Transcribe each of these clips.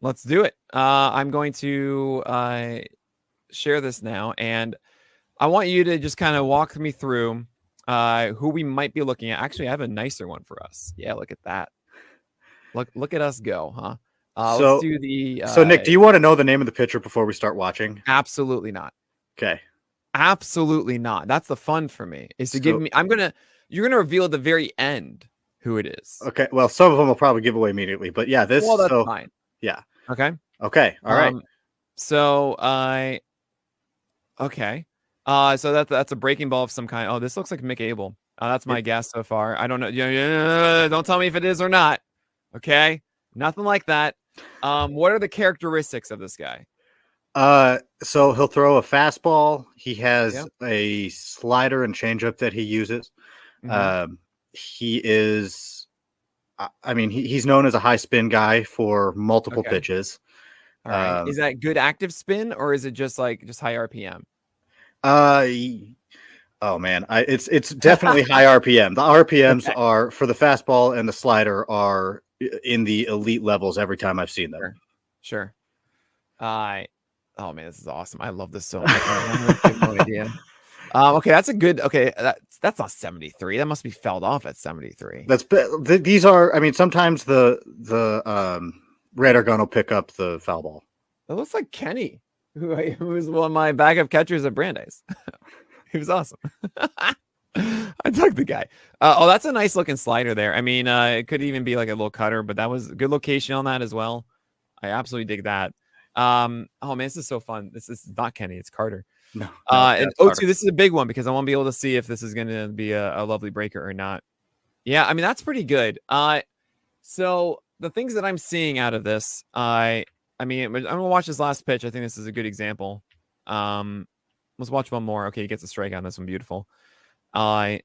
Let's do it. I'm going to share this now, and I want you to just kind of walk me through who we might be looking at. Actually, I have a nicer one for us. Yeah, look at that. Look at us go, huh? Let's So, do the. so Nick, do you want to know the name of the pitcher before we start watching? Absolutely not. Okay. Absolutely not. That's the fun for me. Is to give So, me. You're gonna reveal at the very end who it is. okay. Well, some of them will probably give away immediately, but yeah, this. Well, that's So, fine. yeah. Okay. Okay. All right. So okay. So that's a breaking ball of some kind. Oh, this looks like Mick Abel. That's my guess so far. I don't know. Don't tell me if it is or not. Okay. Nothing like that. What are the characteristics of this guy? So he'll throw a fastball. He has Yep. a slider and changeup that he uses. Mm-hmm. He is, I mean, he's known as a high spin guy for multiple Okay. pitches. All right. Is that good active spin or is it just high RPM? Oh man, it's definitely high RPM. The RPMs Okay. are for the fastball and the slider are in the elite levels every time I've seen them. Sure. Oh man, this is awesome. I love this so much. I have no idea. Okay, that's a good. Okay, that's not 73. That must be felled off at 73. These are. I mean, sometimes the radar gun will pick up the foul ball. It looks like Kenny, who was one of my backup catchers at Brandeis. He was awesome. I dug the guy. That's a nice looking slider there. I mean, it could even be like a little cutter, but that was a good location on that as well. I absolutely dig that. Oh man, this is so fun. This is not Kenny, it's Carter. No, and O2, this is a big one because I want to be able to see if this is going to be a lovely breaker or not. Yeah, I mean that's pretty good. So the things that I'm seeing out of this, I mean, I'm gonna watch this last pitch. I think this is a good example. Let's watch one more. Okay, he gets a strikeout on this one. Beautiful. Let's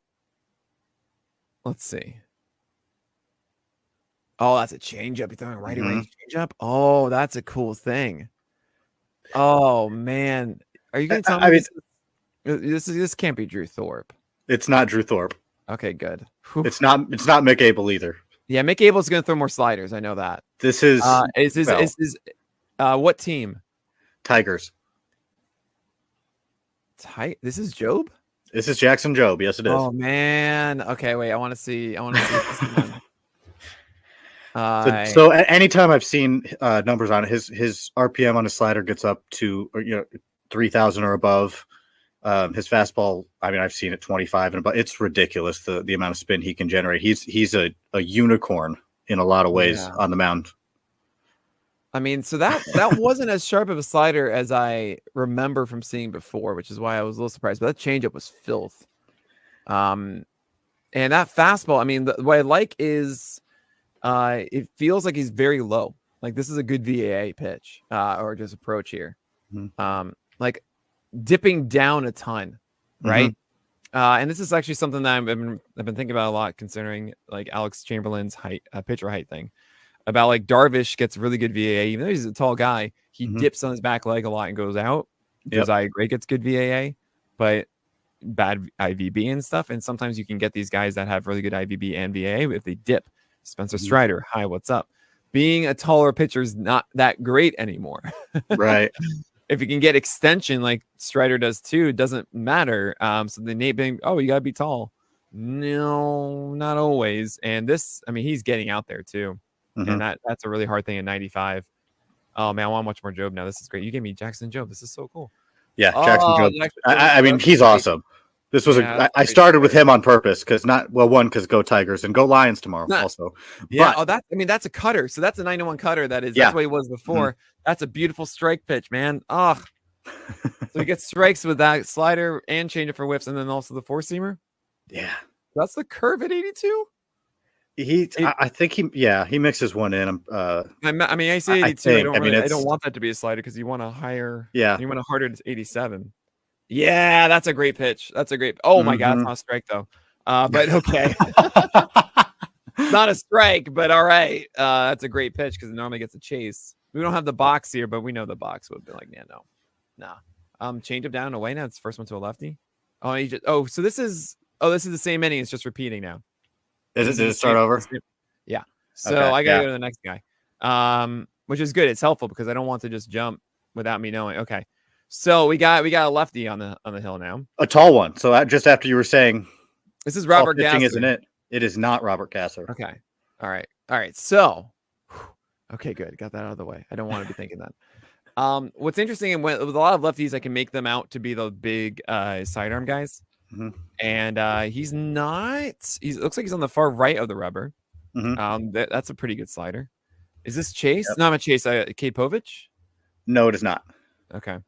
see. Oh, that's a changeup. You're throwing righty changeup. Oh, that's a cool thing. Oh man, are you gonna tell me this can't be Drew Thorpe? It's not Drew Thorpe. Okay, good. It's not Mick Abel either. Yeah, Mick Abel's gonna throw more sliders. I know that. This is what team? Tigers. This is Job. This is Jackson Job. Yes, it is. Oh man. Okay, wait. I want to see. So anytime I've seen numbers on it, his RPM on his slider gets up to 3,000 or above. His fastball, I mean, I've seen it 25 and above. It's ridiculous the amount of spin he can generate. He's a unicorn in a lot of ways on the mound. I mean, so that wasn't as sharp of a slider as I remember from seeing before, which is why I was a little surprised. But that changeup was filth. And that fastball, I mean, what I like is it feels like he's very low. Like this is a good VAA pitch or just approach here. Mm-hmm. Like dipping down a ton, right? Mm-hmm. And this is actually something that I've been thinking about a lot, considering like Alex Chamberlain's height, pitcher height thing. About like Darvish gets really good VAA, even though he's a tall guy, he dips on his back leg a lot and goes out. Because I agree, gets good VAA, but bad IVB and stuff. And sometimes you can get these guys that have really good IVB and VAA if they dip. Spencer Strider, hi, what's up? Being a taller pitcher is not that great anymore. Right. If you can get extension like Strider does too, it doesn't matter. So the Nate being, you gotta be tall. No, not always. And this, I mean, he's getting out there too. And that's a really hard thing in 95. Oh man, I want to watch more Job now. This is great. You gave me Jackson Job. This is so cool. Yeah, Jackson Job. I mean, he's awesome. This was I started with him on purpose because go Tigers and go Lions tomorrow also. Yeah, that's a cutter. So that's a 91 cutter. That's what he was before. That's a beautiful strike pitch, man. So he gets strikes with that slider and change it for whiffs, and then also the four seamer. Yeah, that's the curve at 82. I think he mixes one in. I mean, I say 82. I don't want that to be a slider because you want a higher. Yeah, you want a harder 87. Yeah, that's a great pitch. Oh my God, it's not a strike though. But okay, not a strike, but all right. That's a great pitch because it normally gets a chase. We don't have the box here, but we know the box would be like, no. Change up down and away now. It's the first one to a lefty. So this is the same inning. It's just repeating now. Did it start over? Yeah. So okay, I gotta go to the next guy. which is good. It's helpful because I don't want to just jump without me knowing. Okay, so we got a lefty on the hill now, a tall one. So just after you were saying this is Robert pitching, Gasser. isn't it? It is not Robert Gasser. Okay, all right. So, okay, good, got that out of the way. I don't want to be thinking that. What's interesting, and with a lot of lefties, I can make them out to be the big sidearm guys, and he's not. He looks like he's on the far right of the rubber. That's a pretty good slider. Is this Chase? Yep. No, not Chase. Kapovich? No, it is not. Okay.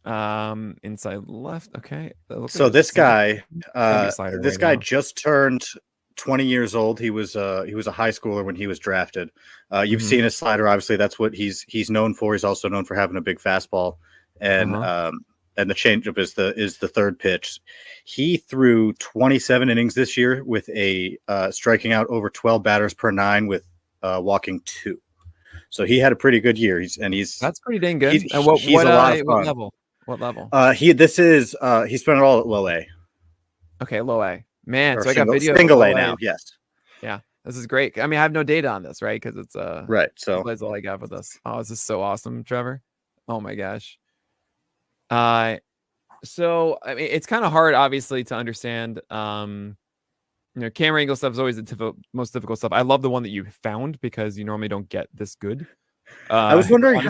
Inside left. Okay. So like this guy, right just turned 20 years old. He was a high schooler when he was drafted. You've seen his slider. Obviously, that's what he's known for. He's also known for having a big fastball, and the changeup is the third pitch. He threw 27 innings this year with a striking out over 12 batters per 9 with walking 2. So he had a pretty good year. That's pretty dang good. He's a lot of fun. What level? What level? He spent it all at low A. Okay, low A. Man, or so I got video single A now. Yes. Yeah, this is great. I mean, I have no data on this, right? Because it's right. So that's all I got with this. Oh, this is so awesome, Trevor. Oh my gosh. So I mean, it's kind of hard, obviously, to understand. Camera angle stuff is always the most difficult stuff. I love the one that you found because you normally don't get this good. I was wondering,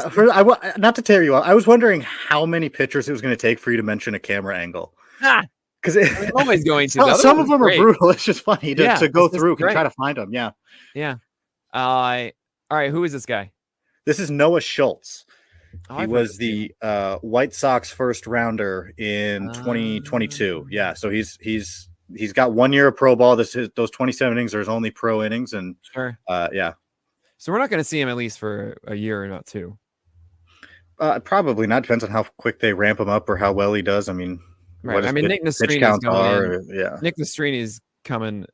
not to tear you off, I was wondering how many pictures it was going to take for you to mention a camera angle. Because I'm always going to. Some of them are brutal. It's just funny to go through and try to find them. Yeah. Yeah. All right. Who is this guy? This is Noah Schultz. He was the White Sox first rounder in 2022. Yeah. So he's got 1 year of pro ball. Those 27 innings are his only pro innings, and yeah. So we're not going to see him at least for a year or not 2. Probably not. Depends on how quick they ramp him up or how well he does. I mean, right. I mean, Nick Nastrini is going. Yeah. Nick Nastrini is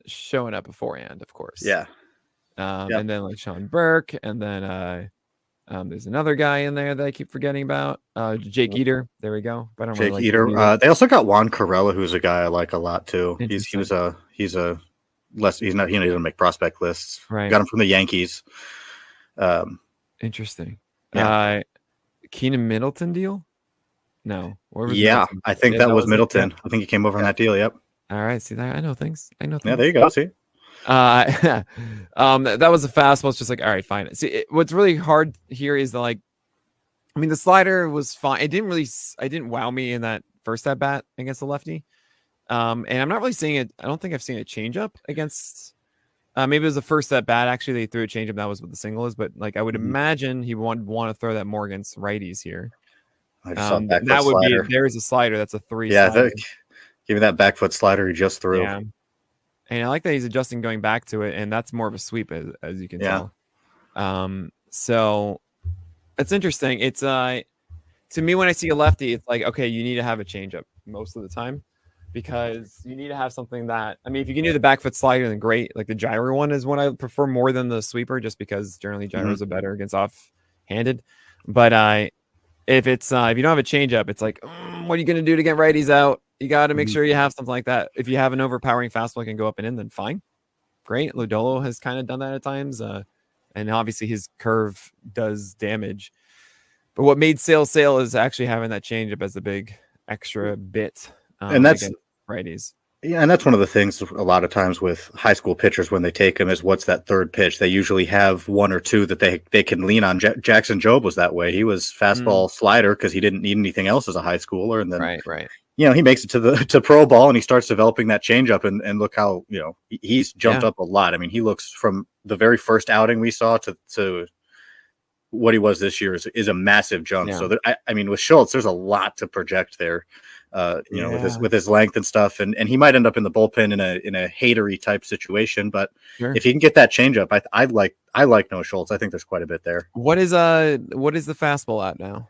showing up beforehand, of course. Yeah. And then like Sean Burke, and then there's another guy in there that I keep forgetting about. Jake Eater. There we go. But I don't Jake really Eater. They also got Juan Corella, who's a guy I like a lot too. He doesn't make prospect lists. Right. Got him from the Yankees. Interesting. Yeah. Keenan Middleton deal? No. Middleton? I think that was Middleton. I think he came over on that deal. Yep. All right. See that? I know things. Yeah, there you go. See. That was a fastball. It's just like, all right, fine. See, what's really hard here is the the slider was fine. It didn't wow me in that first at bat against the lefty. And I'm not really seeing it. I don't think I've seen a changeup against. Maybe it was the first at bat. Actually, they threw a changeup. That was what the single is. But I would imagine he would want to throw that more against righties here. I just saw that would slider. be. There's a slider. That's a 3. Yeah, give me that back foot slider he just threw. Yeah. And I like that he's adjusting going back to it, and that's more of a sweep as you can tell. So it's interesting. It's to me, when I see a lefty, it's like, okay, you need to have a changeup most of the time, because you need to have something that, I mean, if you can do the back foot slider, then great. Like the gyro one is one I prefer more than the sweeper, just because generally gyros are better against off-handed. But if you don't have a changeup, it's like, what are you going to do to get righties out? You got to make sure you have something like that. If you have an overpowering fastball that can go up and in, then fine. Great. Lodolo has kind of done that at times. And obviously his curve does damage. But what made Sale is actually having that changeup as a big extra bit. And that's righties. Yeah, and that's one of the things a lot of times with high school pitchers when they take them is what's that third pitch. They usually have one or two that they can lean on. Jackson Jobe was that way. He was fastball slider because he didn't need anything else as a high schooler. And then right. He makes it to pro ball and he starts developing that changeup and look how he's jumped up a lot. I mean, he looks from the very first outing we saw to what he was this year is a massive jump. Yeah. So I mean, with Schultz, there's a lot to project there. With his length and stuff, and he might end up in the bullpen in a hatery type situation. But if he can get that changeup, I like Noah Schultz. I think there's quite a bit there. What is the fastball at now?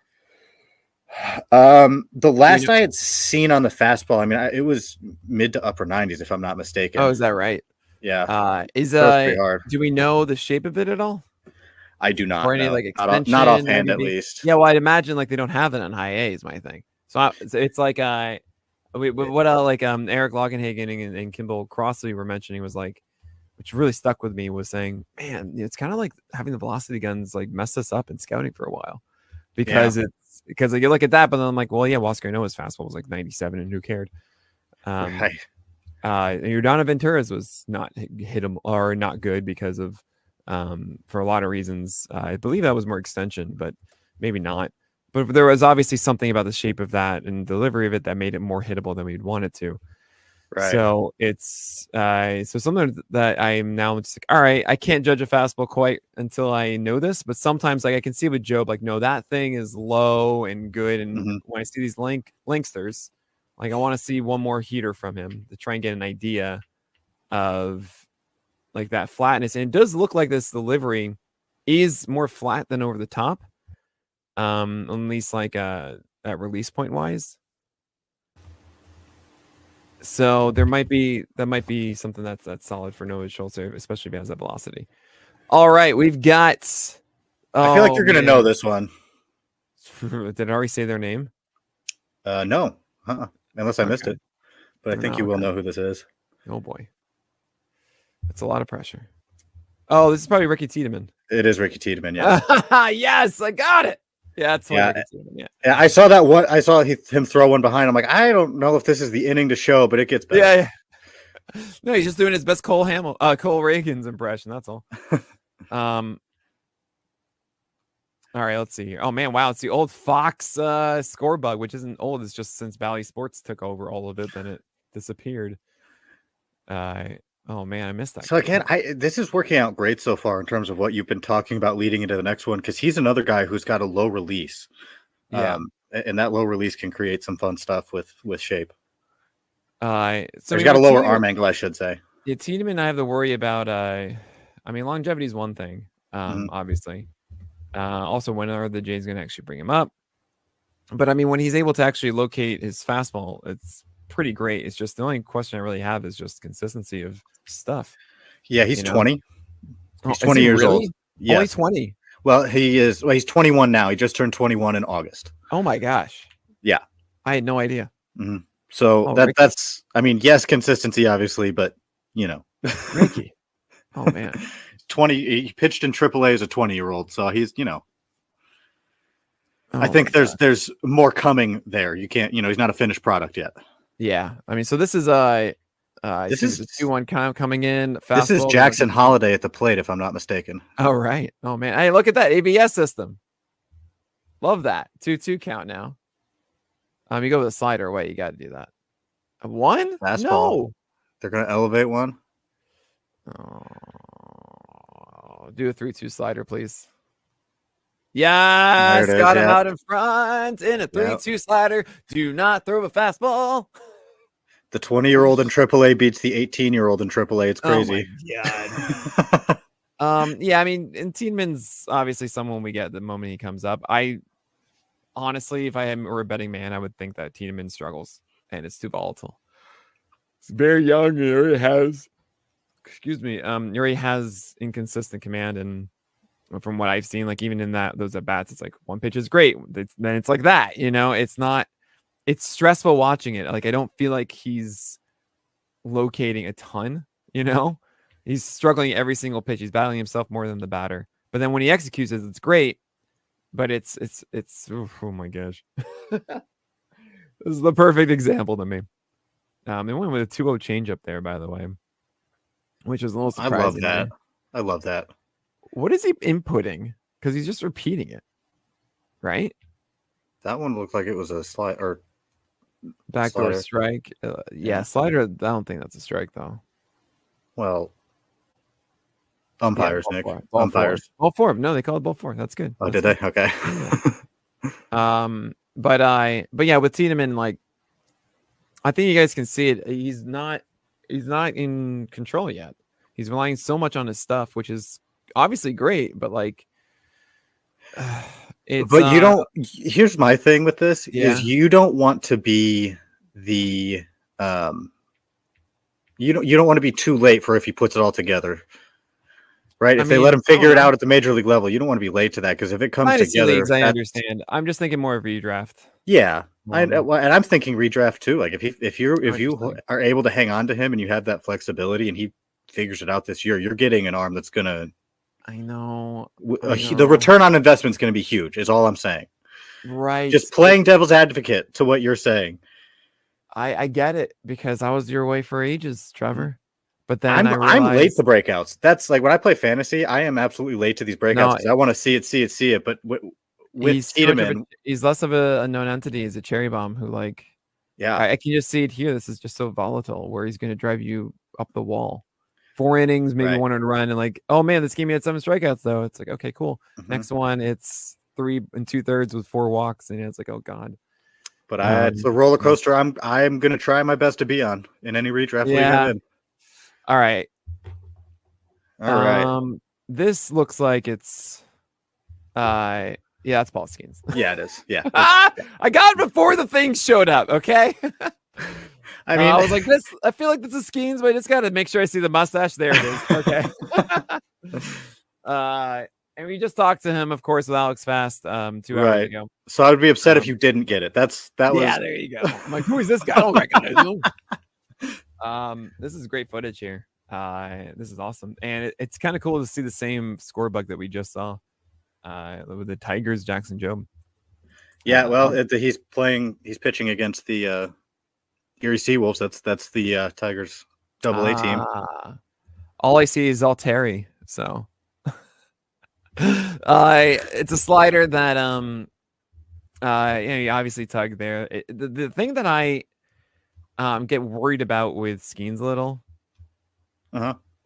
The last I had seen on the fastball, I mean, it was mid to upper 90s, if I'm not mistaken. Oh, is that right? Yeah. Pretty hard. Do we know the shape of it at all? I do not. Or any extension? Not offhand, at least. Yeah, well, I'd imagine they don't have it on high A is my thing. So it's like Eric Logenhagen and Kimball Crossley were mentioning was which really stuck with me, was saying, man, it's kind of like having the velocity guns like mess us up in scouting for a while, because like, you look at that, but then I'm like, well, yeah, Oscar Noah's fastball was like 97, and who cared? Right. Your Donna Ventura's was not hit him or not good because of for a lot of reasons. I believe that was more extension, but maybe not. But there was obviously something about the shape of that and delivery of it that made it more hittable than we'd want it to. Right. So it's so something that I'm now just like, all right, I can't judge a fastball quite until I know this, but sometimes like I can see with Job, like, no, that thing is low and good. And when I see these linksters, like I want to see one more heater from him to try and get an idea of like that flatness. And it does look like this delivery is more flat than over the top. At least like at release point wise. So that might be something that's solid for Noah Schultz, especially if he has that velocity. All right, we've got. I feel like you're gonna know this one. Did I already say their name? No, unless I missed it. But I think you will know who this is. Oh boy, that's a lot of pressure. Oh, this is probably Ricky Tiedemann. It is Ricky Tiedemann. Yeah. Yes, I got it. Yeah, it's Ricky Tiedemann. Yeah, I saw that one. I saw him throw one behind. I'm like, I don't know if this is the inning to show, but it gets better. Yeah. No, he's just doing his best Cole Reagan's impression. That's all. All right, let's see here. Oh man, wow, it's the old Fox score bug, which isn't old. It's just since Bally Sports took over all of it, then it disappeared. Oh man, I missed that. So again, this is working out great so far in terms of what you've been talking about leading into the next one, because he's another guy who's got a low release. Yeah. And that low release can create some fun stuff with shape. So he's got a lower arm angle, I should say. Yeah, Tiedemann, I have to worry about. I mean, longevity is one thing, obviously. Also, when are the Jays going to actually bring him up? But I mean, when he's able to actually locate his fastball, it's pretty great. It's just the only question I really have is just consistency of stuff. Yeah, he's 20. He's 20 years old. Yeah, only 20. Well, he's 21 now. He just turned 21 in August. Oh my gosh. Yeah, I had no idea. Mm-hmm. So that's, I mean, yes, consistency, obviously, but you know, Ricky. Oh man. 20. He pitched in AAA as a 20-year-old, so he's, you know. I think there's more coming there. You can't, you know, he's not a finished product yet. Yeah, I mean, so this is this is a 2-1 count coming in. This is Jackson Holiday at the plate, if I'm not mistaken. Oh right. Oh man, hey, look at that ABS system. Love that 2-2 count now. You go with a slider. Wait, you got to do that. A 1? Fastball. No. They're gonna elevate one. Oh, do a 3-2 slider, please. Yes, got him out in front in a 3-2 slider. Do not throw a fastball. The 20-year-old in AAA beats the 18-year-old in AAA. It's crazy. Oh my God. Yeah, I mean, and Tiedemann's obviously someone we get the moment he comes up. I honestly, if I were a betting man, I would think that Tiedemann struggles and it's too volatile. It's very young. He already has, he already has inconsistent command, and from what I've seen, like even in those at bats, it's like one pitch is great. Then it's like that, you know, it's stressful watching it. Like, I don't feel like he's locating a ton, you know, he's struggling every single pitch. He's battling himself more than the batter, but then when he executes it, it's great, but it's oh my gosh. This is the perfect example to me. They went with a 2-0 change up there, by the way, which is a little surprising. I love that. What is he inputting? Because he's just repeating it, right? That one looked like it was a slide or backdoor strike. Yeah, slider. I don't think that's a strike though. Well, umpires, Nick. Umpires. Ball 4. No, they called ball 4. That's good. Oh, did they? Okay. But yeah, with Tiedemann, like, I think you guys can see it. He's not in control yet. He's relying so much on his stuff, which is obviously great, but like, it's. But you don't. Here's my thing with this: is you don't want to be the. You don't want to be too late for if he puts it all together. Right? If they let him figure it out at the major league level, you don't want to be late to that, because if it comes together, leagues, I understand. I'm just thinking more of redraft. Yeah, and I'm thinking redraft too. Like if you are able to hang on to him and you have that flexibility, and he figures it out this year, you're getting an arm that's gonna. I know. The return on investment is going to be huge. Is all I'm saying. Right. Just playing devil's advocate to what you're saying. I get it because I was your way for ages, Trevor. But then I'm late to breakouts. That's like when I play fantasy, I am absolutely late to these breakouts because I want to see it. But with Tiedemann, he's less of a known entity. He's a cherry bomb who like, yeah, I can just see it here. This is just so volatile where he's going to drive you up the wall. 4 innings, maybe right. 1 earned run, and like, oh man, this game had 7 strikeouts though. It's like, okay, cool. Mm-hmm. Next one, it's 3 2/3 with 4 walks, and it's like, oh god. But it's a roller coaster. I'm going to try my best to be on in any redraft league I'm in. All right. All right. This looks like it's it's Paul Skeens. Yeah, it is. Yeah. I got it before the thing showed up, okay? I mean, I was like, I feel like this is Skeens, but I just got to make sure I see the mustache. There it is. Okay. And we just talked to him, of course, with Alex Fast 2 hours ago. So I would be upset if you didn't get it. That was. Yeah, there you go. I'm like, who is this guy? I don't recognize him. This is great footage here. This is awesome, and it's kind of cool to see the same score bug that we just saw with the Tigers, Jackson Jobe. Yeah, well, he's pitching against the Erie Seawolves. That's the Tigers AA team. All I see is Alteri, so it's a slider that you obviously tug there. The thing that I get worried about with Skeens a little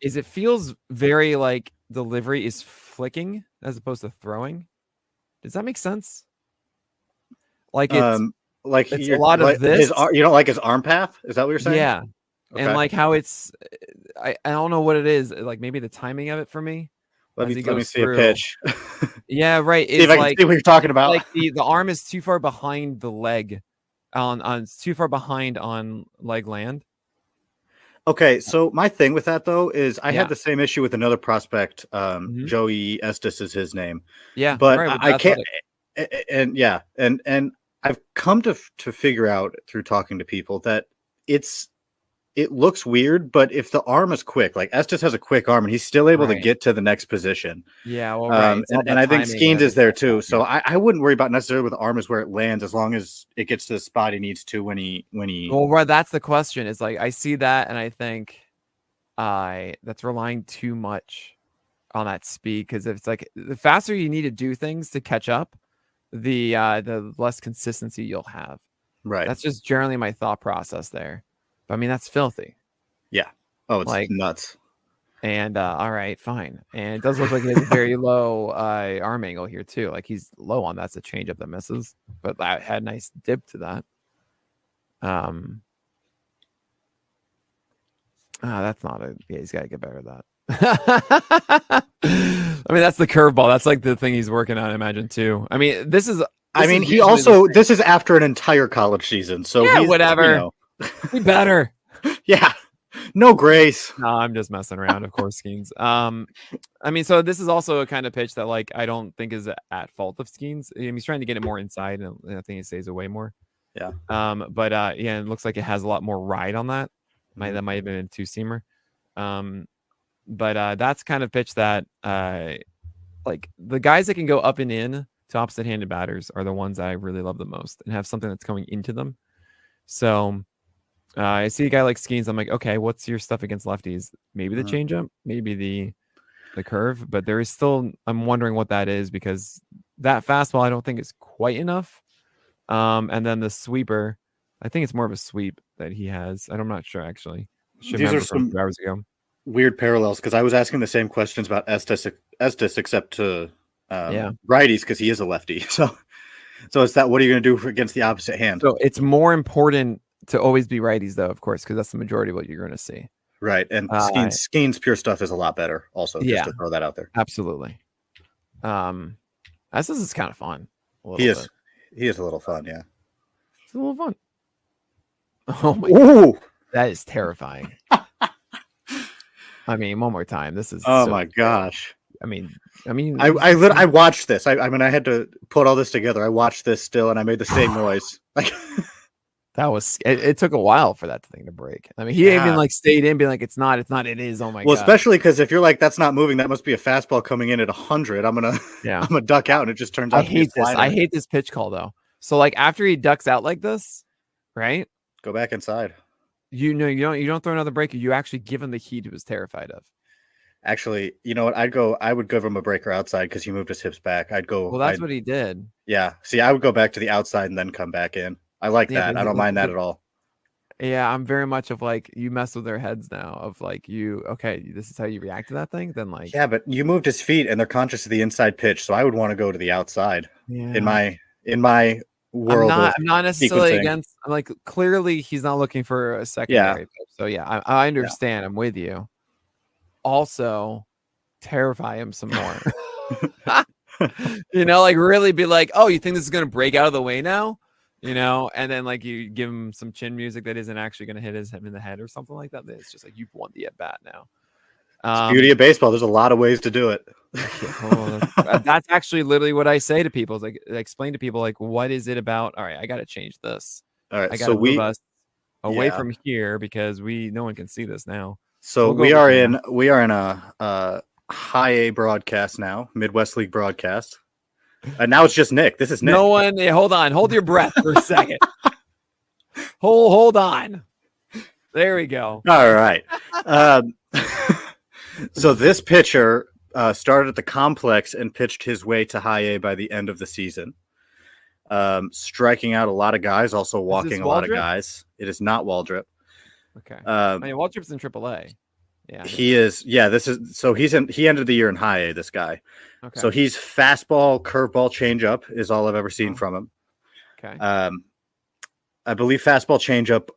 is it feels very like delivery is flicking as opposed to throwing. Does that make sense? Like it's a lot of this. You don't like his arm path? Is that what you're saying? Yeah. Okay. And like how it's, I don't know what it is. Like maybe the timing of it for me. Let me see a pitch. Yeah, right. See if I can see what you're talking about. Like the arm is too far behind the leg, it's too far behind on leg land. Okay, so my thing with that though is I had the same issue with another prospect. Joey Estes is his name. Yeah, but I can't. And I've come to figure out through talking to people that it looks weird, but if the arm is quick, like Estes has a quick arm and he's still able to get to the next position. Yeah, well, right. And I think Skeens is there too. So I wouldn't worry about necessarily with the arm is where it lands as long as it gets to the spot he needs to when he. Well, right. That's the question. It's like I see that and I think that's relying too much on that speed because it's like the faster you need to do things to catch up, the less consistency you'll have. Right. That's just generally my thought process there. I mean, that's filthy. Yeah. Oh, it's like nuts. And all right, fine. And it does look like he has a very low arm angle here too. Like he's low on that's a changeup that misses, but that had a nice dip to that. That's not a. Yeah, he's got to get better at that. I mean, that's the curveball. That's like the thing he's working on. I imagine too. I mean, this is after an entire college season. So yeah, whatever. Be better. Yeah. No grace. No, I'm just messing around, of course, Skeens. I mean, so this is also a kind of pitch that like I don't think is at fault of Skeens. He's trying to get it more inside, and I think he stays away more. Yeah. But it looks like it has a lot more ride on that. That might have been a 2-seamer. But that's kind of pitch that like the guys that can go up and in to opposite-handed batters are the ones that I really love the most and have something that's coming into them. So I see a guy like Skeens. I'm like, okay, what's your stuff against lefties? Maybe the changeup, maybe the curve, but there is still. I'm wondering what that is because that fastball I don't think is quite enough. And then the sweeper, I think it's more of a sweep that he has. I'm not sure actually. These are some 2 hours ago. Weird parallels because I was asking the same questions about Estes except to righties because he is a lefty. So it's that. What are you going to do against the opposite hand? So it's more important to always be righties, though, of course, because that's the majority of what you're going to see. Right, and Skeens pure stuff is a lot better. Also, just to throw that out there. Absolutely. This is kind of fun. He is a little fun. Yeah, it's a little fun. Oh my God, that is terrifying. I mean, one more time. This is. Oh my gosh. I mean, I watched this. I mean, I had to put all this together. I watched this still, and I made the same noise. Like. That was it took a while for that thing to break. I mean, he even like stayed in, being like, it's not, it is. Oh my god. Especially because if you're like, that's not moving, that must be a fastball coming in at 100. I'm gonna duck out, and it just turns out to be a slider. I hate this pitch call though. So like after he ducks out like this, right? Go back inside. You don't throw another breaker. You actually give him the heat he was terrified of. Actually, you know what? I would give him a breaker outside because he moved his hips back. Well, that's what he did. Yeah. See, I would go back to the outside and then come back in. I like that. I don't mind that at all. Yeah, I'm very much of like, you mess with their heads now of like, this is how you react to that thing. Then like, yeah, but you moved his feet and they're conscious of the inside pitch. So I would want to go to the outside in my world. I'm not necessarily against, like, clearly he's not looking for a secondary pitch. So yeah, I understand. I'm with you. Also, terrify him some more. Like really be like, oh, you think this is going to break out of the way now? And then like you give him some chin music that isn't actually going to hit him in the head or something like that. It's just like, you've won the at bat now. It's the beauty of baseball. There's a lot of ways to do it. That's actually literally what I say to people. Is like, explain to people like, what is it about? All right, I got to change this. All right, I got to move us away from here because no one can see this now. So we are in a high A broadcast now, Midwest League broadcast. And now it's just Nick. This is Nick. No one. Hold on. Hold your breath for a second. Hold on. There we go. All right. So this pitcher started at the complex and pitched his way to high A by the end of the season. Striking out a lot of guys, also walking a lot of guys. It is not Waldrop. Okay. Waldrop's in AAA. Yeah. He is. Yeah. He ended the year in high A, this guy. Okay. So he's fastball, curveball, changeup is all I've ever seen from him. Okay. I believe fastball, changeup,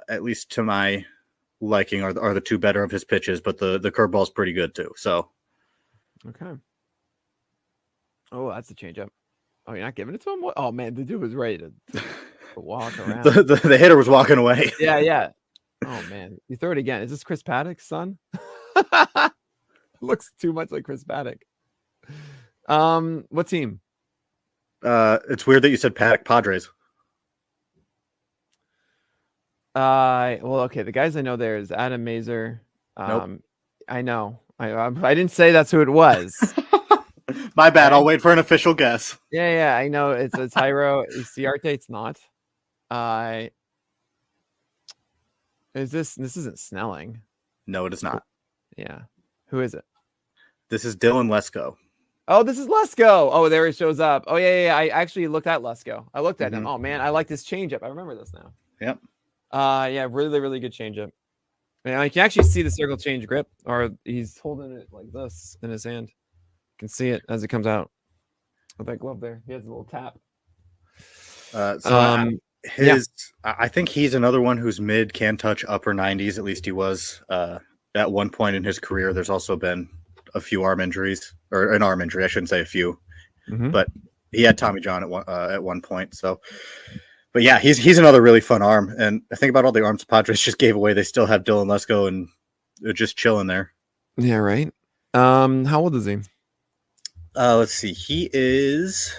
at least to my liking, are the two better of his pitches, but the curveball is pretty good too. So. Okay. Oh, that's a changeup. Oh, you're not giving it to him? Oh man, the dude was ready to walk around. the hitter was walking away. Yeah. Oh man, you throw it again. Is this Chris Paddock's son? Looks too much like Chris Paddock. What team? It's weird that you said Paddock Padres. Well, okay. The guys I know there is Adam Mazer. Nope. I know. I didn't say that's who it was. My bad. I'll wait for an official guess. Yeah. I know it's Tyro. Ciarte. It's not. This isn't Snelling? No, it is not. Yeah. Who is it? This is Dylan Lesko. Oh, this is Lesko. Oh, there it shows up. Oh, yeah. I actually looked at Lesko. I looked at him. Oh man, I like this changeup. I remember this now. Yep. Yeah, really, really good changeup. And I can actually see the circle change grip, or he's holding it like this in his hand. You can see it as it comes out with that glove there. He has a little tap. I think he's another one who's mid, can touch upper 90s. At least he was at one point in his career. There's also been a few arm injuries, or an arm injury. I shouldn't say a few, but he had Tommy John at one point. So, but yeah, he's another really fun arm. And I think about all the arms the Padres just gave away. They still have Dylan Lesko, and they're just chilling there. Yeah, right. How old is he? Let's see. He is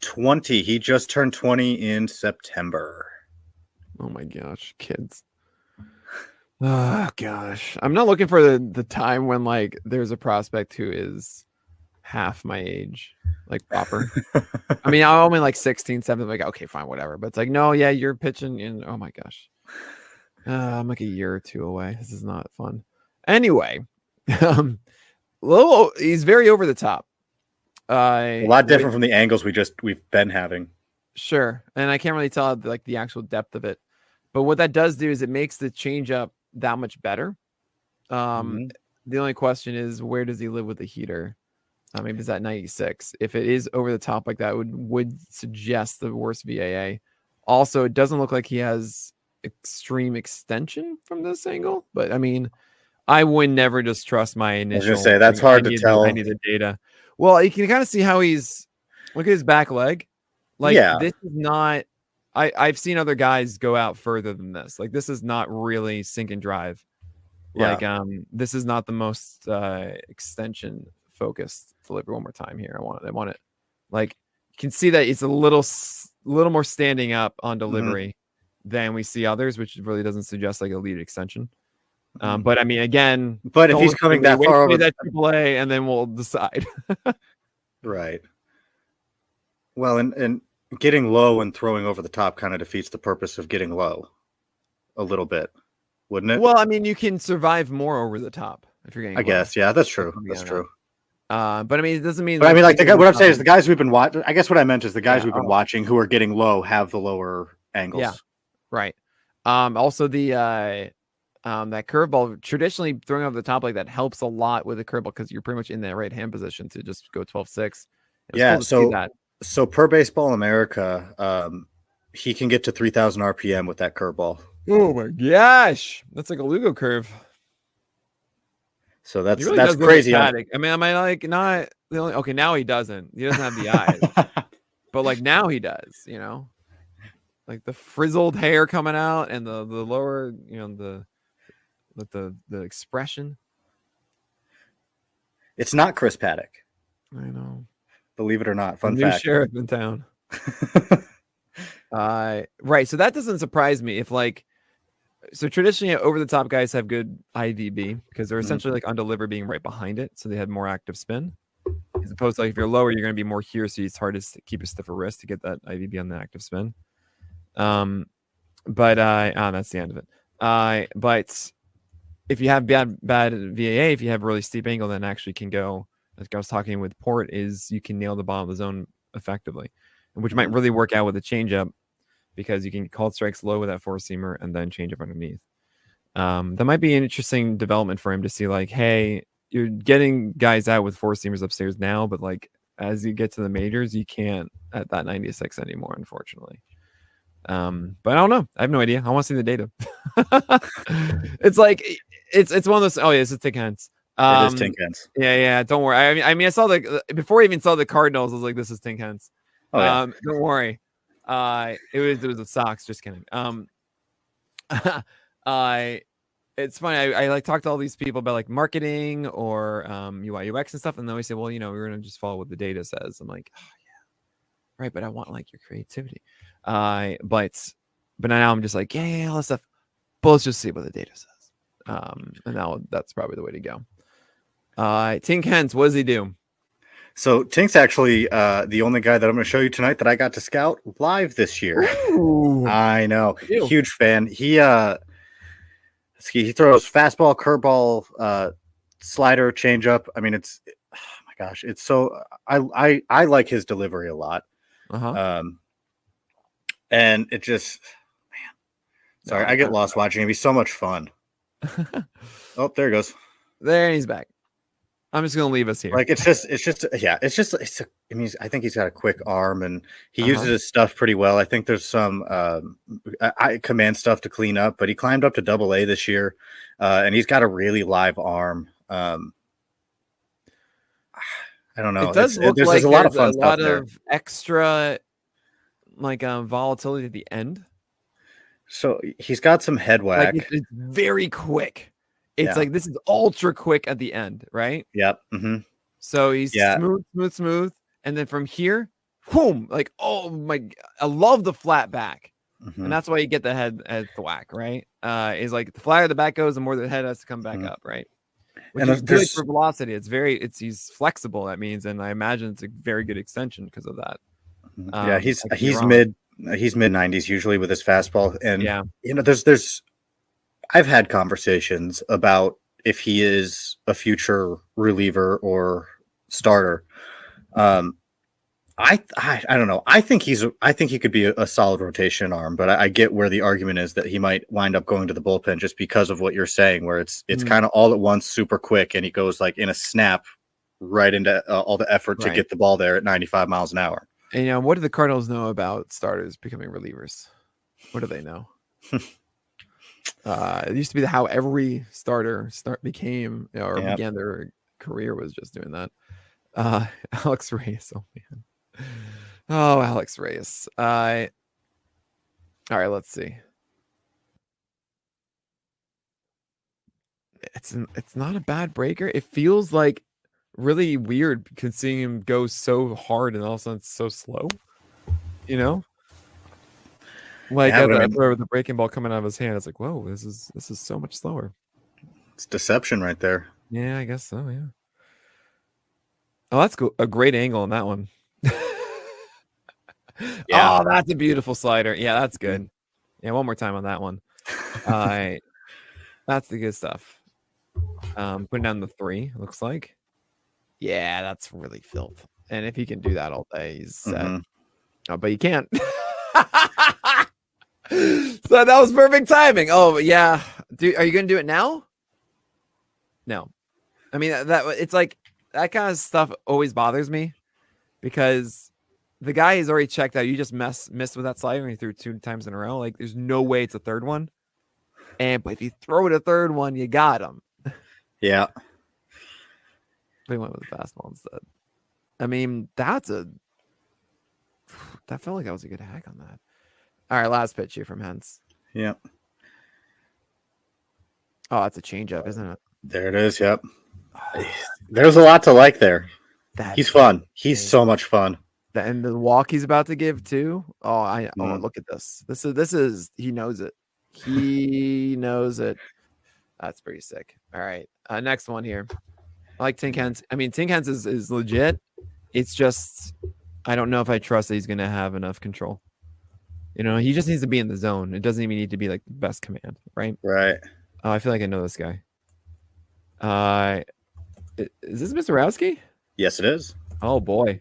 20. He just turned 20 in September. Oh my gosh, kids. Oh gosh. I'm not looking for the time when like there's a prospect who is half my age, like proper. I mean, I'm only like 16, 17, like okay, fine, whatever. But it's like, no, yeah, you're pitching in, oh my gosh. I'm like a year or two away. This is not fun. Anyway, he's very over the top. A lot different from the angles we've been having. Sure. And I can't really tell like the actual depth of it. But what that does do is it makes the changeup that much better. The only question is, where does he live with the heater? Maybe it's at 96. If it is over the top like that, would suggest the worst VAA. Also, it doesn't look like he has extreme extension from this angle. But I mean, I would never just trust my initial. I was gonna say that's hard to tell. I need the data. Well, you can kind of see how he's look at his back leg. Like this is not. I've seen other guys go out further than this. Like this is not really sink and drive. Like this is not the most extension focused delivery. One more time here. I want it. Like you can see that it's a little more standing up on delivery. than we see others, which really doesn't suggest like a lead extension. But I mean, again, but if he's coming that far over that AAA, and then we'll decide. Right. Well, and getting low and throwing over the top kind of defeats the purpose of getting low a little bit, wouldn't it? Well, I mean, you can survive more over the top if you're getting I low. guess, yeah, that's true. That's true. But I mean, it doesn't mean. But I mean, like what I'm saying is the guys we've been watching. I guess what I meant is the guys we've been watching who are getting low have the lower angles. Yeah, right. Also the that curveball, traditionally throwing over the top like that helps a lot with the curveball because you're pretty much in that right hand position to just go 12-6. Yeah. So per Baseball America, he can get to 3,000 RPM with that curveball. Oh my gosh, that's like a Lugo curve. So that's crazy. I mean, am I like not the only? Okay, now he doesn't. He doesn't have the eyes, but like now he does. You know, like the frizzled hair coming out and the lower, you know, the expression. It's not Chris Paddock. I know. Believe it or not, fun new fact. Sheriff in town. Right. So that doesn't surprise me. If like, so traditionally over the top guys have good IVB because they're essentially like undelivered being right behind it, so they have more active spin. As opposed to like if you're lower, you're going to be more here, so it's hard to keep a stiffer wrist to get that IVB on the active spin. But that's the end of it. But if you have bad VAA, if you have really steep angle, then actually can go. Like I was talking with Port, is you can nail the bottom of the zone effectively, which might really work out with a changeup because you can call strikes low with that four seamer and then change up underneath. That might be an interesting development for him to see. Like, hey, you're getting guys out with four seamers upstairs now, but like as you get to the majors, you can't at that 96 anymore, unfortunately. But I don't know. I have no idea. I want to see the data. It's like it's one of those. Oh yeah, it's Tink Hence. It is Tink Hence. Yeah. Don't worry. I mean, I saw before I even saw the Cardinals. I was like, this is Tink Hence. Oh, yeah. Don't worry. It was the Sox. Just kidding. It's funny. I like talk to all these people about like marketing or UI UX and stuff, and they always say, well, you know, we're gonna just follow what the data says. I'm like, oh yeah, right. But I want like your creativity. But now I'm just like, yeah, all that stuff. But let's just see what the data says. And now that's probably the way to go. Tink Hence, what does he do? So Tink's actually the only guy that I'm going to show you tonight that I got to scout live this year. Ooh. I know, huge fan. He throws fastball, curveball, slider, changeup. I mean, it's oh my gosh, it's so I like his delivery a lot. And it just, man, sorry, I get lost watching him. He's so much fun. Oh, there he goes. There, he's back. I'm just gonna leave us here. Like I mean, I think he's got a quick arm and he uses his stuff pretty well. I think there's some command stuff to clean up, but he climbed up to AA this year, and he's got a really live arm. I don't know. It does look there's like a lot of fun a stuff lot there. of extra like volatility at the end. So he's got some head whack. Like it's very quick. It's like this is ultra quick at the end, right? Yep. So he's smooth, and then from here, boom! Like oh my, I love the flat back, and that's why you get the head thwack, right? Is like the flatter the back goes, the more the head has to come back up, right? Which is good for velocity. He's flexible. That means, and I imagine it's a very good extension because of that. Yeah, he's mid 90s usually with his fastball, and you know, there's I've had conversations about if he is a future reliever or starter. I don't know. I think he could be a solid rotation arm, but I get where the argument is that he might wind up going to the bullpen just because of what you're saying, where it's kind of all at once, super quick, and he goes like in a snap right into all the effort to get the ball there at 95 miles an hour. And you know, what do the Cardinals know about starters becoming relievers? What do they know? It used to be how every starter became or began their career was just doing that. Alex Reyes, oh man. Oh, Alex Reyes. All right, let's see. It's not a bad breaker. It feels like really weird seeing him go so hard and all of a sudden it's so slow. You know? Like Yeah, at but I the, mean, the breaking ball coming out of his hand, it's like, whoa, this is so much slower. it's deception right there. Yeah, I guess so. Yeah. Oh, that's cool. A great angle on that one. Yeah. Oh, that's a beautiful slider. Yeah, that's good. Yeah, one more time on that one. All right. That's the good stuff. Putting down the 3, looks like. Yeah, that's really filth. And if he can do that all day, he's set. Oh, but you can't. So that was perfect timing. Oh, yeah. Are you going to do it now? No. I mean, that it's like that kind of stuff always bothers me because the guy has already checked out. You just missed with that slider and he threw 2 times in a row. Like, there's no way it's a third one. But if you throw it a third one, you got him. Yeah. They went with the fastball instead. I mean, that felt like that was a good hack on that. All right, last pitch here from Hens. Yeah. Oh, that's a changeup, isn't it? There it is. Yep. There's a lot to like there. He's fun. He's so much fun. And the walk he's about to give too. Oh, look at this. This is he knows it. He knows it. That's pretty sick. All right. Next one here. I like Tink Hens. I mean, Tink Hens is legit. It's just I don't know if I trust that he's gonna have enough control. You know, he just needs to be in the zone. It doesn't even need to be like the best command, right? Right. Oh, I feel like I know this guy. Is this Mr. Rowski? Yes, it is. Oh boy.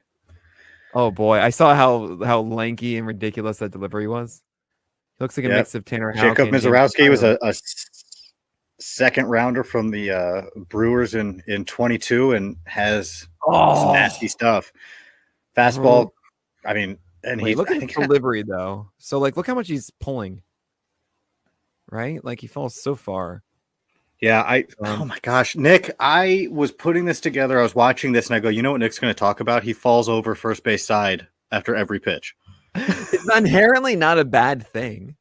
I saw how lanky and ridiculous that delivery was. He looks like a mix of Tanner Houck. Jacob Mizorowski was a second rounder from the Brewers in 22 and has some nasty stuff. Fastball. I mean, and look at his delivery though. So like, look how much he's pulling. Right? Like he falls so far. Yeah, oh my gosh, Nick, I was putting this together. I was watching this and I go, you know what Nick's going to talk about? He falls over first base side after every pitch. It's inherently not a bad thing.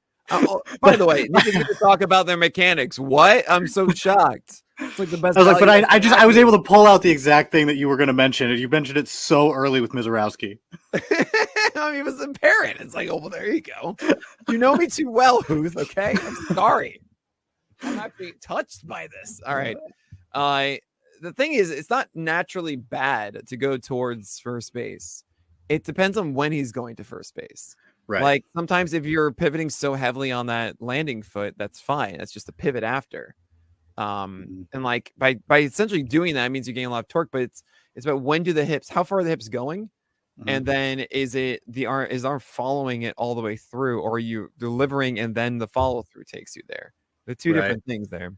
By the way, Nick is going to talk about their mechanics. What? I'm so shocked. It's like the best. I was like, but I was able to pull out the exact thing that you were going to mention. You mentioned it so early with Mizorowski. I mean, it was apparent. It's like, oh, well, there you go. You know me too well, Hooth. Okay, I'm sorry. I'm not being touched by this. All right. The thing is, it's not naturally bad to go towards first base. It depends on when he's going to first base. Right. Like sometimes if you're pivoting so heavily on that landing foot, that's fine. That's just a pivot after. And like by essentially doing that, it means you gain a lot of torque, but it's about when do the hips, how far are the hips going? And then is arm following it all the way through, or are you delivering and then the follow through takes you there? They're two different things there.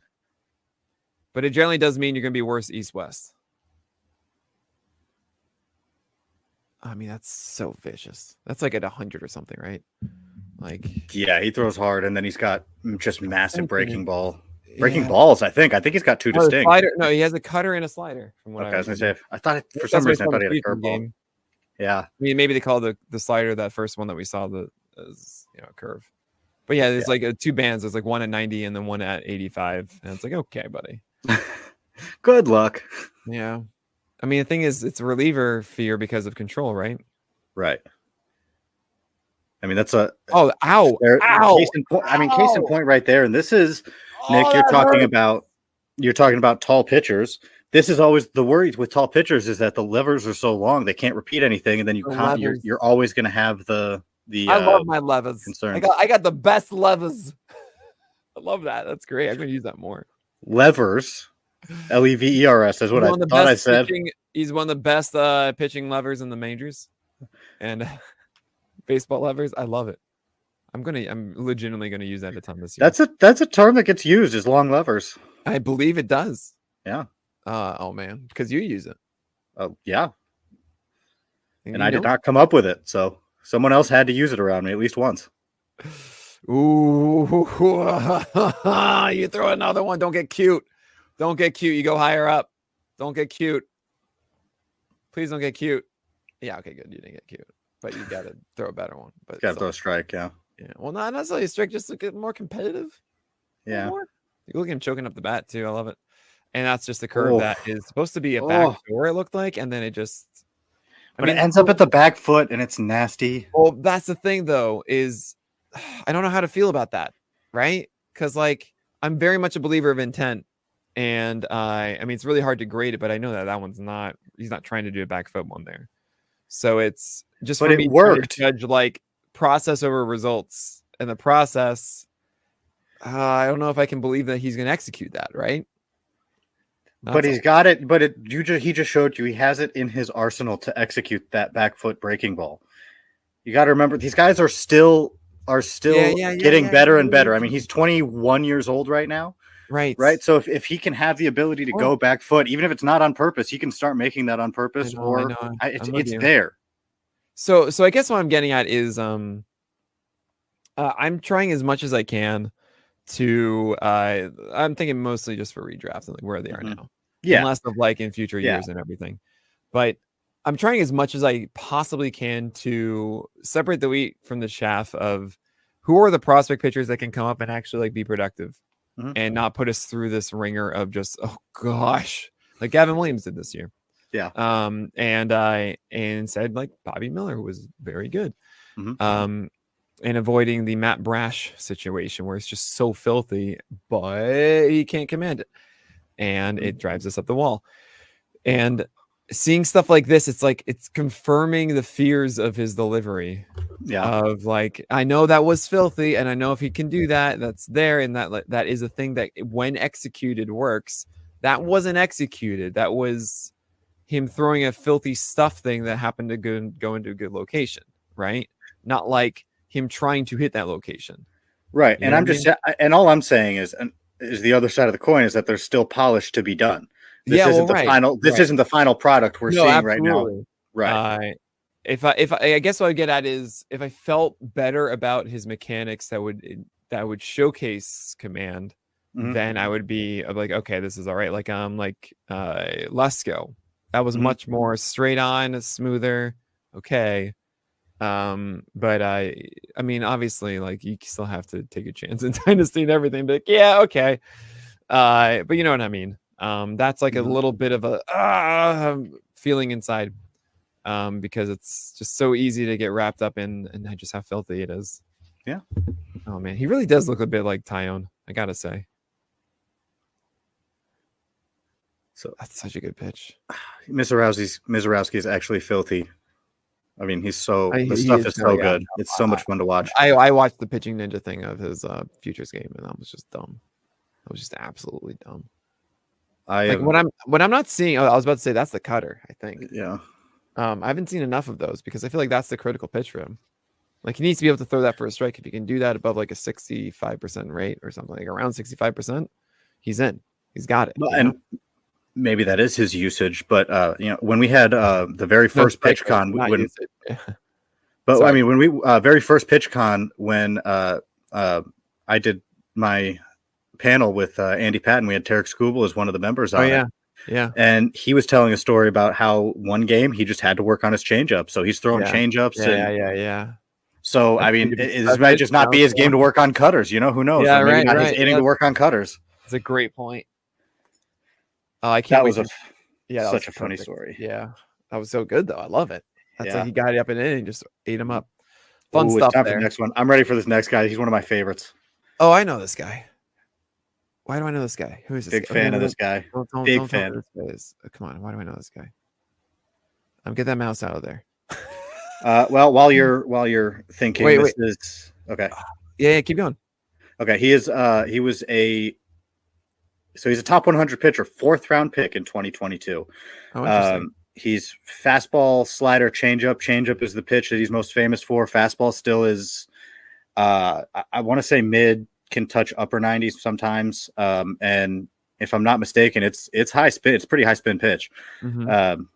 But it generally does mean you're going to be worse east-west. I mean, that's so vicious. That's like at 100 or something, right? Like, yeah, he throws hard, and then he's got just massive breaking balls. I think he's got 2 distinct. Slider, no, he has a cutter and a slider. From what I was going to say, I thought for some reason I thought he had a curveball. Yeah, I mean, maybe they call the slider that first one that we saw as a curve. But yeah, there's like 2 bands. There's like one at 90 and then one at 85. And it's like, okay, buddy. Good luck. Yeah. I mean, the thing is, it's reliever fear because of control, right? Right. I mean, that's a... Oh, ow. Ow. Case in point right there. And this is, Nick, you're talking about tall pitchers. This is always the worry with tall pitchers is that the levers are so long, they can't repeat anything. And then you're always going to have the I love my levers. Concern. I got the best levers. I love that. That's great. I'm going to use that more. Levers. Levers is what I thought I said. He's one of the best pitching levers in the majors. And baseball levers. I love it. I'm legitimately going to use that a ton this year. That's a term that gets used as long levers. I believe it does. Yeah. Oh man, because you use it. Oh yeah. And I did not come up with it, so someone else had to use it around me at least once. Ooh, you throw another one. Don't get cute. Don't get cute. You go higher up. Don't get cute. Please don't get cute. Yeah, okay, good. You didn't get cute, but you got to throw a better one. But got to throw a strike, yeah. Yeah. Well, not necessarily a strike, just to get more competitive. Yeah. You look at him choking up the bat too. I love it. And that's just a curve that is supposed to be a back door, it looked like, and then it just... But it ends up at the back foot, and it's nasty. Well, that's the thing, though, is I don't know how to feel about that, right? Because like I'm very much a believer of intent, and I mean it's really hard to grade it, but I know that one's not. He's not trying to do a back foot one there, so it's just But for it me trying to worked. judge like process over results, and the process. I don't know if I can believe that he's going to execute that, right? But he's got it. But he just showed you he has it in his arsenal to execute that back foot breaking ball. You got to remember these guys are still getting better and better. I mean, he's 21 years old right now. Right. So if he can have the ability to go back foot, even if it's not on purpose, he can start making that on purpose, it's there. So I guess what I'm getting at is I'm trying as much as I can to I'm thinking mostly just for redrafts and like where they are now. Yeah. And less of like in future years and everything. But I'm trying as much as I possibly can to separate the wheat from the chaff of who are the prospect pitchers that can come up and actually like be productive and not put us through this ringer of just, oh gosh, like Gavin Williams did this year. Yeah. And said like Bobby Miller, who was very good. And avoiding the Matt Brash situation where it's just so filthy, but he can't command it. And it drives us up the wall. And seeing stuff like this, it's like it's confirming the fears of his delivery. Yeah. Of like, I know that was filthy, and I know if he can do that, that's there, and that is a thing that when executed works. That wasn't executed. That was him throwing a filthy stuff thing that happened to go into a good location, right? Not like him trying to hit that location. Right. And I'm just, and all I'm saying is the other side of the coin is that there's still polish to be done. This isn't the final. This isn't the final product we're seeing right now. Right. I guess what I get at is if I felt better about his mechanics that would showcase command, then I would be like, okay, this is all right. Like Lesko, that was much more straight on, smoother. Okay. But I mean, obviously, like you still have to take a chance in Dynasty and everything. But yeah, okay. But you know what I mean. That's like a little bit of a feeling inside, because it's just so easy to get wrapped up in, and just how filthy it is. Yeah. Oh man, he really does look a bit like Tyone, I gotta say. So that's such a good pitch. Mizorowski is actually filthy. I mean, the stuff is so good. It's so much fun to watch. I watched the pitching ninja thing of his futures game, and that was just dumb. That was just absolutely dumb. What I'm not seeing. I was about to say that's the cutter, I think. Yeah. I haven't seen enough of those because I feel like that's the critical pitch for him. Like he needs to be able to throw that for a strike. If he can do that above like a 65% rate or something, like around 65%, he's in. He's got it. Well, and maybe that is his usage, but when we had the very first PitchCon, when we very first PitchCon, when I did my panel with Andy Patton, we had Tarek Skubal as one of the members on it. Yeah. And he was telling a story about how one game he just had to work on his changeup, so he's throwing changeups. Yeah. So I mean, this might just not be his game to work on cutters. You know, who knows? Yeah, maybe not his inning to work on cutters. It's a great point. I can't. That was such a funny story. Yeah, that was so good though. I love it. That's like he got it up and in and just ate him up. Fun stuff. Time for the next one. I'm ready for this next guy. He's one of my favorites. Oh, I know this guy. Why do I know this guy? Who is this? Big fan of this guy. Big fan. Come on. Why do I know this guy? Get that mouse out of there. Well, while you're thinking, this is okay. Yeah, keep going. Okay, he's a top 100 pitcher, 4th round pick in 2022. Oh, interesting. He's fastball, slider, changeup. Changeup is the pitch that he's most famous for. Fastball still is, I want to say mid, can touch upper 90s sometimes. And if I'm not mistaken, it's high spin. It's pretty high spin pitch. And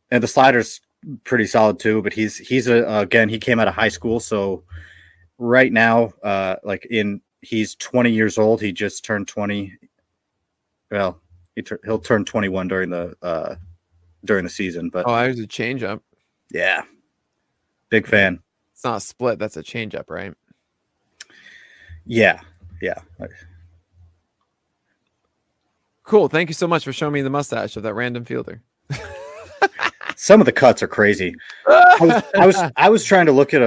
the slider's pretty solid too. But he's again, he came out of high school, so right now, he's 20 years old. He just turned 20. Well, he'll turn 21 during the season. But I was a changeup. Yeah, big fan. It's not a split. That's a changeup, right? Yeah. Cool. Thank you so much for showing me the mustache of that random fielder. Some of the cuts are crazy. I was trying to look at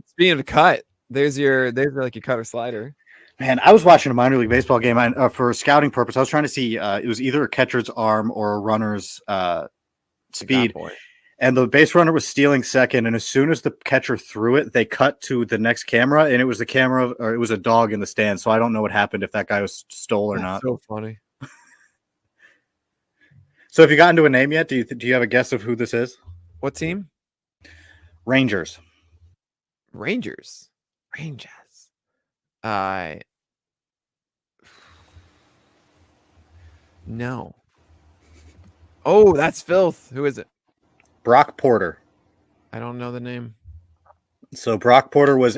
speaking of cut, There's your like your cutter slider. Man, I was watching a minor league baseball game for scouting purpose. I was trying to see it was either a catcher's arm or a runner's speed. And the base runner was stealing second, and as soon as the catcher threw it, they cut to the next camera, and it was it was a dog in the stand. So I don't know what happened, if that guy was stole or not. So funny. So have you gotten to a name yet? Do you have a guess of who this is? What team? Rangers. Rangers. No. Oh, that's filth. Who is it? Brock Porter. I don't know the name. So Brock Porter was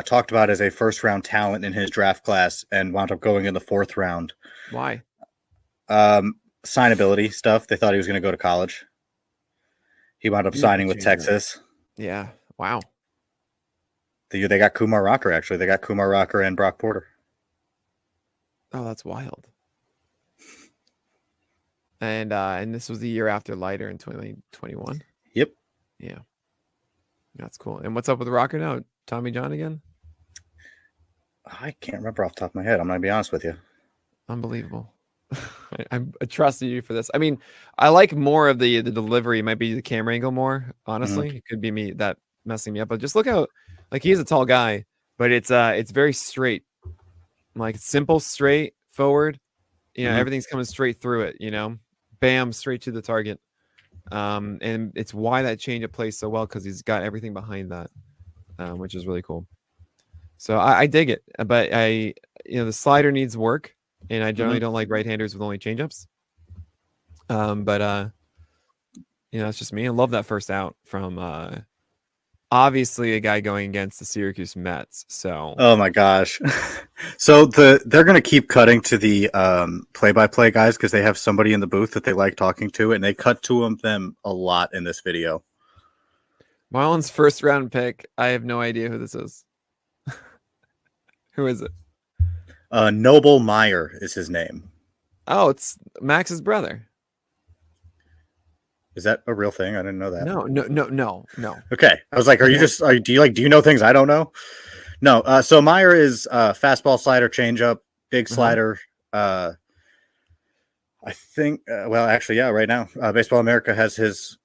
talked about as a first-round talent in his draft class and wound up going in the 4th round. Why? Signability stuff. They thought he was going to go to college. He wound up signing with Texas. Yeah. Wow. They got Kumar Rocker, actually. They got Kumar Rocker and Brock Porter. Oh, that's wild. And this was the year after Leiter in 2021. Yep. Yeah. That's cool. And what's up with Rocker now? Tommy John again? I can't remember off the top of my head. I'm going to be honest with you. Unbelievable. I trusted you for this. I mean, I like more of the delivery. It might be the camera angle more, honestly. It could be me that messing me up. But just look how, like, he's a tall guy, but it's very straight. Like, simple, straight, forward. You know, everything's coming straight through it, you know? Bam, straight to the target. And it's why that changeup plays so well, because he's got everything behind that, which is really cool. So I dig it, but the slider needs work, and I generally don't like right-handers with only changeups. But it's just me. I love that first out from obviously a guy going against the Syracuse Mets. So oh my gosh. So they're going to keep cutting to the play-by-play guys because they have somebody in the booth that they like talking to, and they cut to them a lot in this video. Marlon's first round pick. I have no idea who this is. Who is it? Noble Meyer is his name. Oh, it's Max's brother. Is that a real thing? I didn't know that. No. Okay. I was like, do you know things I don't know? No. So Meyer is fastball, slider, changeup, big slider. I think, right now, Baseball America has his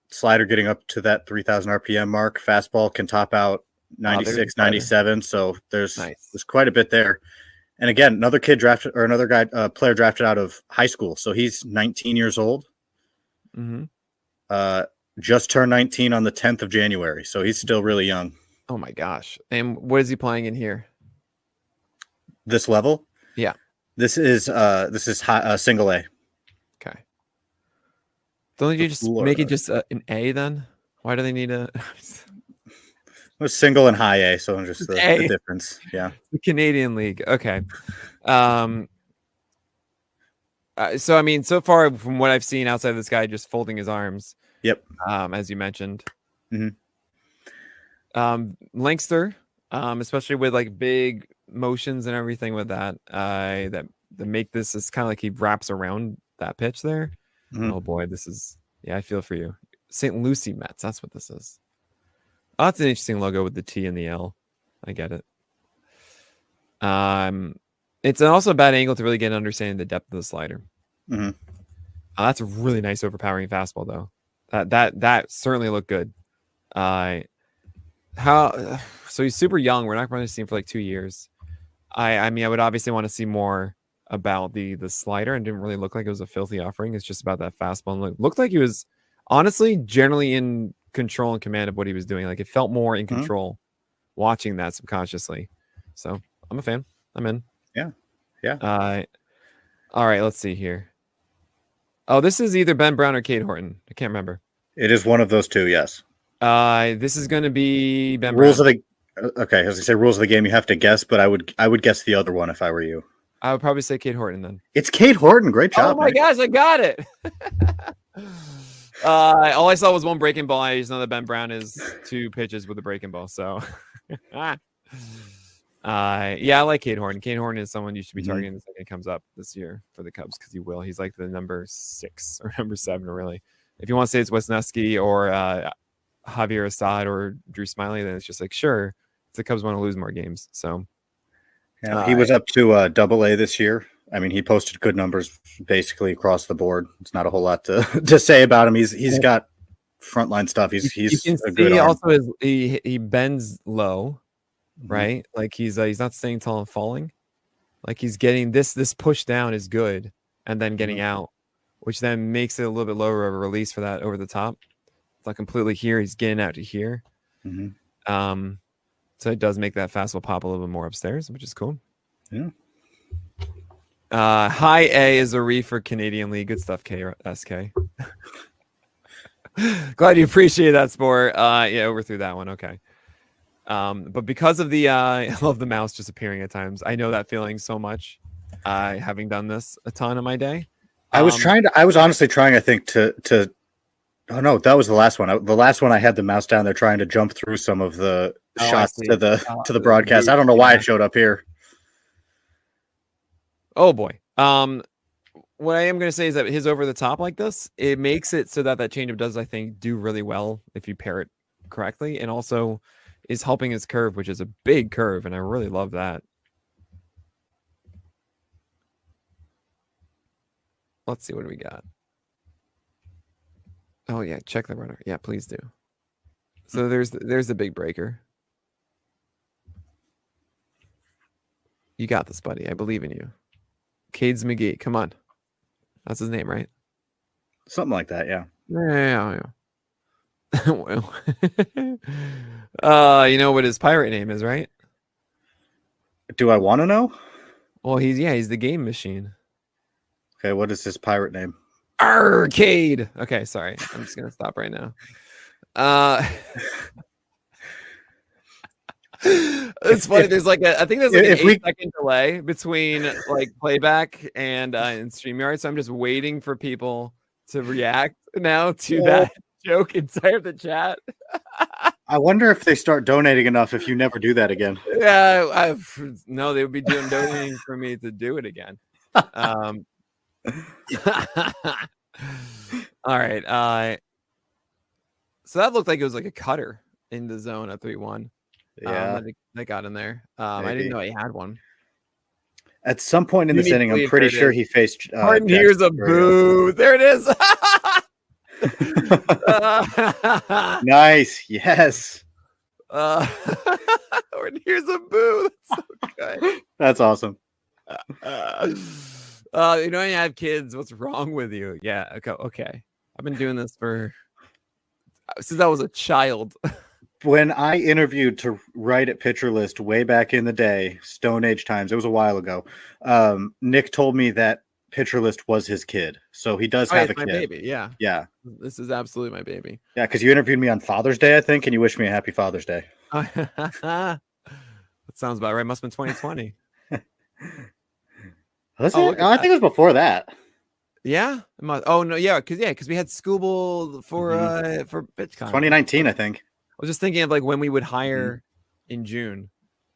slider getting up to that 3,000 RPM mark. Fastball can top out 96, 97. So there's quite a bit there. And again, another player drafted out of high school. So he's 19 years old. Just turned 19 on the 10th of January, so he's still really young. Oh my gosh. And what is he playing in here? This level? Yeah. This is single A. Okay. Don't you just make it just an A then? Why do they need a It was single and high A, so just the difference. Yeah. The Canadian League. Okay. So I mean, so far from what I've seen outside of this guy just folding his arms. Yep. As you mentioned. Lankster, especially with like big motions and everything with that, that make this is kind of like he wraps around that pitch there. Oh boy, this is I feel for you. St. Lucie Mets, that's what this is. Oh, that's an interesting logo with the T and the L. I get it. It's also a bad angle to really get an understanding of the depth of the slider. That's a really nice overpowering fastball, though. That certainly looked good. So he's super young. We're not going to see him for like 2 years. I mean, I would obviously want to see more about the slider, and didn't really look like it was a filthy offering. It's just about that fastball. And looked like he was honestly generally in control and command of what he was doing. Like it felt more in control watching that subconsciously. So I'm a fan. I'm in. Yeah. All right, let's see here. Oh, this is either Ben Brown or Cade Horton. I can't remember. It is one of those two, yes. This is going to be Ben rules Brown. Okay, as I say, rules of the game, you have to guess, but I would guess the other one if I were you. I would probably say Cade Horton then. It's Cade Horton. Great job. Oh my gosh, I got it. All I saw was one breaking ball. I just know that Ben Brown is 2 pitches with a breaking ball. So, I like Cade Horton. Cade Horton is someone you should be targeting the second it comes up this year for the Cubs because he will. He's like the number 6 or number 7, really. If you want to say it's Wisniewski or Javier Assad or Drew Smiley, then it's just like, sure, the Cubs want to lose more games. So yeah, he was up to AA this year. I mean, he posted good numbers basically across the board. It's not a whole lot to say about him. He's got frontline stuff. He's you can a good see arm. also he bends low, right? Like he's not staying tall and falling. Like he's getting this push down is good, and then getting out, which then makes it a little bit lower of a release for that over the top. It's not completely here. He's getting out to here. So it does make that fastball pop a little bit more upstairs, which is cool. Yeah. High A is a reefer Canadian League. Good stuff, SK. Glad you appreciate that, Sport. Yeah, overthrew that one. Okay. But because of the I love the mouse just appearing at times. I know that feeling so much. Having done this a ton of my day. I was honestly trying, I think, to oh no, that was the last one. The last one I had the mouse down there trying to jump through some of the shots to the broadcast. I don't know why it showed up here. Oh boy. What I am going to say is that his over the top like this, it makes it so that changeup does, I think, do really well if you pair it correctly, and also is helping his curve, which is a big curve, and I really love that. Let's see, what do we got? Oh yeah, check the runner. Yeah, please do. So there's the big breaker. You got this, buddy. I believe in you. Cades McGee, come on. That's his name, right? Something like that, yeah. Yeah. Well, you know what his pirate name is, right? Do I want to know? Well, he's the game machine. Okay, what is his pirate name? Arcade. Okay, sorry. I'm just gonna stop right now. It's funny. There's like I think there's like an 8-second delay between like playback and StreamYard, so I'm just waiting for people to react now to that joke inside of the chat. I wonder if they start donating enough if you never do that again. Yeah, no, they would be donating for me to do it again. All right. So that looked like it was like a cutter in the zone at 3-1. Yeah, that got in there. I didn't know he had one. At some point in this inning, I'm pretty sure he faced. Pardon, here's a boo. There it is. Nice. Yes. Here's a boo. That's so good. That's awesome. You know, you have kids. What's wrong with you? Yeah. Okay. I've been doing this since I was a child. When I interviewed to write at Pitcher List way back in the day, Stone Age times, it was a while ago. Nick told me that Pitcher List was his kid, so he does have a kid. Baby, yeah. This is absolutely my baby. Yeah, because you interviewed me on Father's Day, I think, and you wished me a happy Father's Day. That sounds about right. Must have been 2020. I think it was before that. Yeah. Oh no, yeah, because we had Scooble for PitchCon. 2019, I think. I was just thinking of like when we would hire in June,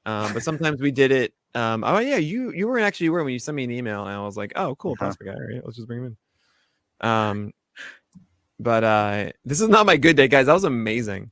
but sometimes we did it. Oh yeah, you were actually when you sent me an email, and I was like, oh cool, prospect guy, right? Let's just bring him in. But this is not my good day, guys. That was amazing.